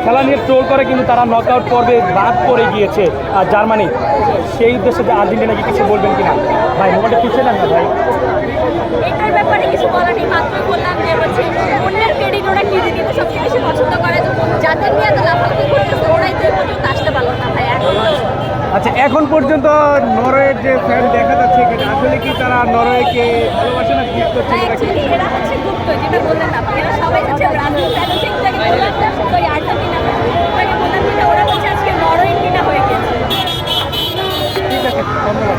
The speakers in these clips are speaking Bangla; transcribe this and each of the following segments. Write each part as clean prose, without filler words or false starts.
খেলা নিয়ে ট্রোল করে কিন্তু তারা নকআউট পর্বে বাদ পড়ে গিয়েছে জার্মানি। সেই উদ্দেশ্যে যে আর্জেন্টিনাকে কিছু বলবেন কিনা? ভাই মোবাইলটা পিছিয়ে নেন না ভাই। এটার ব্যাপারে কিছু বলার নেই, মাত্র বললাম যে হচ্ছে অন্যের ক্রেডিট ওরা নিজে দিতে সবচেয়ে বেশি পছন্দ করে, যাদের নিয়ে এত লাফালাফি করতেছে ওরাই তো এই পর্যন্ত আসতে পারলো না ভাই। আচ্ছা, এখন পর্যন্ত নরওয়ের যে ফ্যান দেখা যাচ্ছে আসলে কি তারা নরওয়েকে ভালোবাসে না গিফট করছে? অ্যাকচুয়ালি এরা হচ্ছে গুপ্ত, যেটা বললেন না আপনি, এরা সবাই হচ্ছে ব্রাজিল ফ্যান হচ্ছে, একটাকে বললাম সরি আর্জেন্টিনা ফ্যান, এটাকে বললাম যেটা ওরা হচ্ছে আজকে নরওয়েন্টিনা হয়ে গেছে। ঠিক আছে, ধন্যবাদ।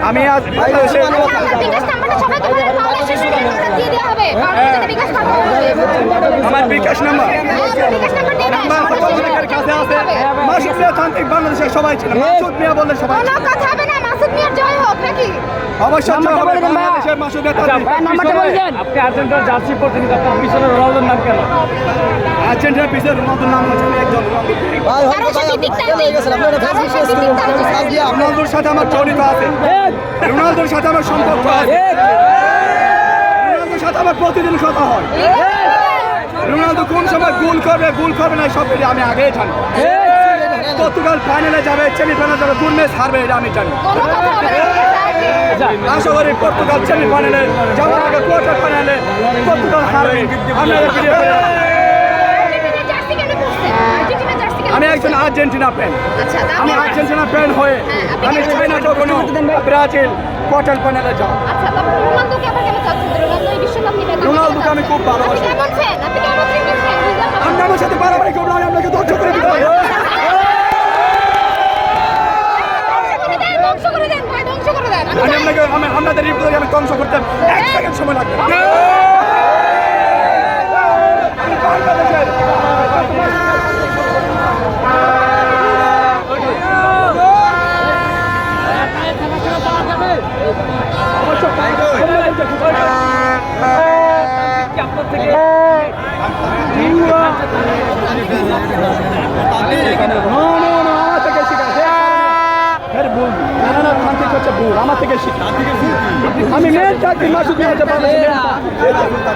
আমি আজ আমার বিকাশ নাম্বার বাংলাদেশের সবাই ছিল, মাসুদ মিয়া বললে সবাই অবশ্যই আপনি আর্জেন্টিনার জার্সি পড়ছেন, আপনার পিছনে রোনালদোর নাম কেন? আর্জেন্টিনার পিছনে রোনালদোর নাম আছে একজন। রোনালদোর সাথে আমার জড়িত আছে, রোনালদোর সাথে আমার সম্পর্ক আছে, রোনালদোর সাথে আমার প্রতিদিন কথা হয়। রোনালদো কোন সময় গোল করবে না সব কিছু আমি আগেই জানি। পর্তুগাল ফাইনালে যাবে, সেমিফাইনালে যাবে, কোন ম্যাচ হারবে এটা আমি জানি। আশা করি পর্তুগাল সেমিফাইনালে যাওয়ার আগে কোয়ার্টার ফাইনালে পর্তুগাল হারবে। আমি একজন আর্জেন্টিনা ফ্যান, আমি আর্জেন্টিনা ফ্যান হয়ে আমি চাই না কখনো ব্রাজিল কোয়ার্টার ফাইনালে যাও। রোনালদোকে আমি খুব ভালোবাসি। আপনি আমার সাথে বাড়াবাড়ি করবো, আমি আপনাকে ধ্বংস করে দিতে পারি। আমি আপনাদের রিপোর্টে আমি ধ্বংস করতে 1 সেকেন্ড সময় লাগবে। বাংলাদেশের আমার থেকে শিখা, আমি মেন চাকরি মাসুদ মিয়া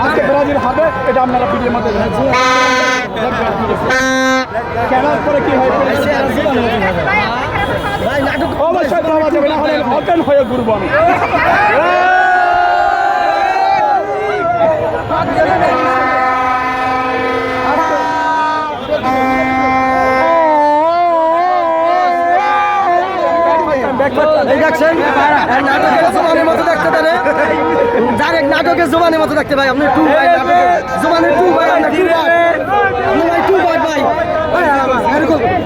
আজকে ব্রাজিল হবে, এটা আপনারা ভিডিওর মধ্যে খেলার পরে কি হয় অবশ্যই পাওয়া যাবে, না হলে ওপেন হয়ে ঘুরবো আমি। নাটকের জোবানের মতো দেখতে ভাই, আপনি টু ভাই জোবানের টু ভাই, টু ভাই ভাই করছি